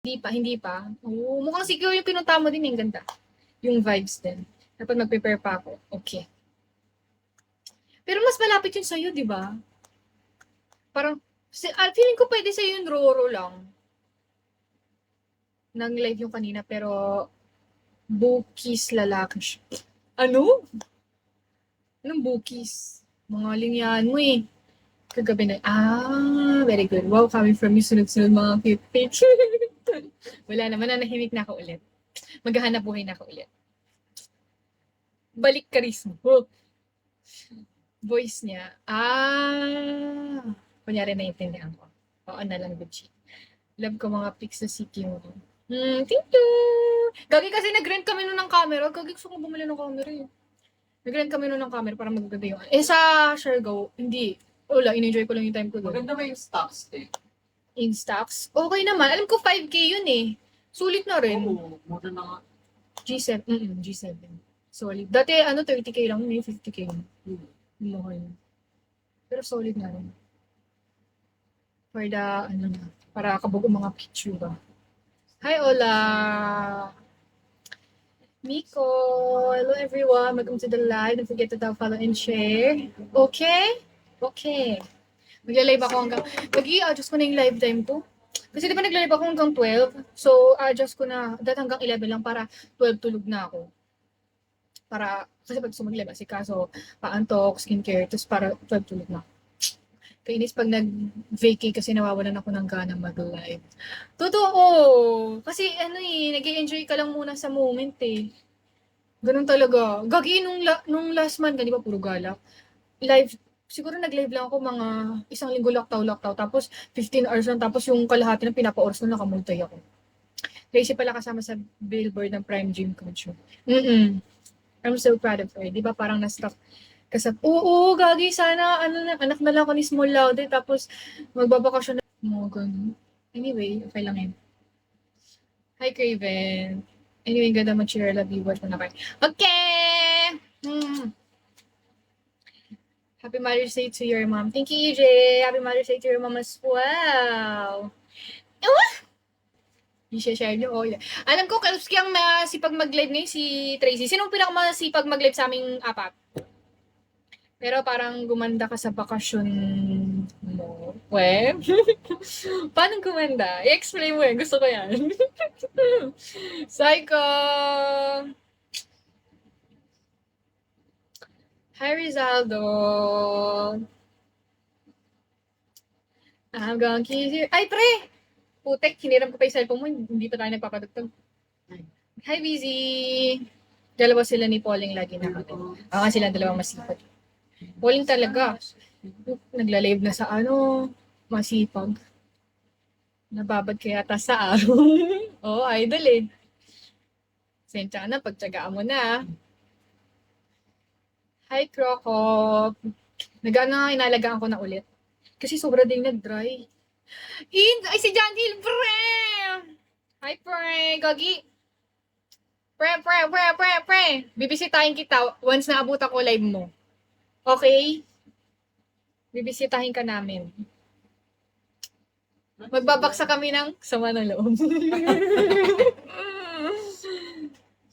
Hindi pa. Oo, mukhang secure yung pinunta mo din, yung ganda. Yung vibes din. Dapat mag-prepare pa ako. Okay. Pero mas malapit yun sa'yo, di ba? Parang, feeling ko pwede sa'yo yung Roro lang. Nang live yung kanina, pero bookies lalaki siya. Ano? Anong bookies? Mga linyan mo eh. Kagabi na, very good. Wow, coming from you, sunod-sunod mga cute picture. Wala naman, nanahimik na ako ulit. Maghahanap buhay na ako ulit. Balik karisma. Oh. Voice niya, kunyari naiintindihan ko. Oo na lang, Gucci. Love ko mga pics sa CQ mo. Thank you! Gagi kasi nag-rent kami nun ng camera. Gagi gusto ko bumili ng camera eh. Nag-rent kami nun ng camera para magaganda yung... sa Siargao, hindi. Wala, in-enjoy ko lang yung time ko doon. Maganda ba yung stocks eh? In stocks? Okay naman. Alam ko 5K yun eh. Sulit na rin. Oo, mura na nga. G7. G7. Solid. Dati 30K lang yun, 50K lang. Mahal. Pero solid na rin. For the, para kabog mga picture ba. Hi, Ola! Miko! Hello, everyone! Welcome to the live. Don't forget to follow and share. Okay? Okay. Magla-live ako hanggang... Mag-i-adjust ko na yung live time ko. Kasi di ba nagla-live ako hanggang 12? So, adjust ko na. Dahil hanggang 11 lang para 12 tulog na ako. Para, kasi pag sumag-live, kaso paantok, skincare, tapos para 12 tulog na. Kainis pag nag-vacay kasi nawawalan ako ng gana mag-live. Totoo! Kasi nag-i-enjoy ka lang muna sa moment eh. Ganun talaga. Gagi nung last month, di ba puro gala? Live, siguro nag-live lang ako mga isang linggo laktaw-laktaw. Tapos 15 hours lang. Tapos yung kalahati ng pinapa-oras na nakamultay ako. Crazy pala kasama sa billboard ng Prime Gym Coach. I'm so proud of her. Di ba parang na-stuck oo, gagi, sana, anak na lang ako ni Small Laude, tapos magbabakasyon na, mga ganun. Anyway, okay lang yun. Hi, Craven. Anyway, ganda mo, cheer, love you, what na kayo. Okay! Happy Mother's Day to your mom. Thank you, EJ. Happy Mother's Day to your mom as well. I-share nyo. Oh, yeah. Alam ko, kaya ang masipag mag-live ngayon si Tracy. Sinong pinakamasipag mag-live sa aming apat? Pero parang gumanda ka sa bakasyon mo. Paano gumanda? I-explain mo eh. Gusto ko yan. Psycho! Hi, Rizaldo! I'm gonna kiss you. Ay, pre! Putek, hiniram ko pa yung cellphone mo. Hindi pa tayo nagpapadugtog. Hi, Busy! Dalawa sila ni Pauling lagi na kami. Sila dalawang masipag. Pauling talaga. Nagla-live na sa masipag. Nababad kaya ta sa araw. Oo, idol eh. Sensya na, pagtsagaan mo na. Hi, Krokop. Inalagaan ko na ulit. Kasi sobra din nag-dry. Ay, si John Hill, pre! Hi, pre! Gagi! Pre! Bibisitahin kita once na abot ako live mo. Okay? Bibisitahin ka namin. Magbabaksa kami ng sama ng loob.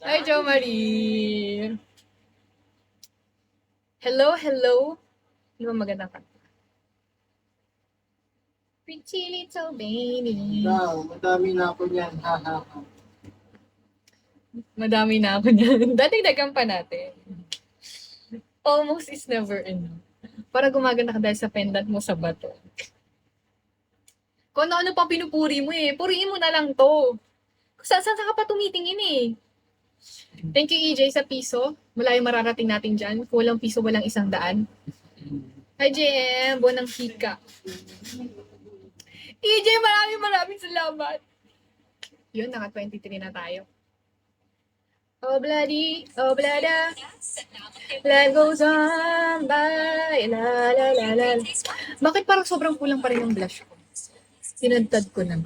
Hi, Jo Marie. Hello. Di ba maganda ka? Pretty little baby. Madami na ako niyan. Madami na ako niyan. Dadagdagan pa natin. Almost is never enough. Para gumaganda ka dahil sa pendant mo sa bato. Kung ano pa pinupuri mo eh. Puriin mo na lang to. Saan ka pa tumitingin eh. Thank you, EJ, sa piso. Wala yung mararating natin dyan. Kung walang piso, walang 100. Hi, JM. Buwan ng hika. EJ, maraming salamat. Yun, naka 23 na tayo. Oh, bloody, oh, blada. Life goes on by. La. Bakit parang sobrang kulang pa rin yung blush ko? Tinadtad ko naman.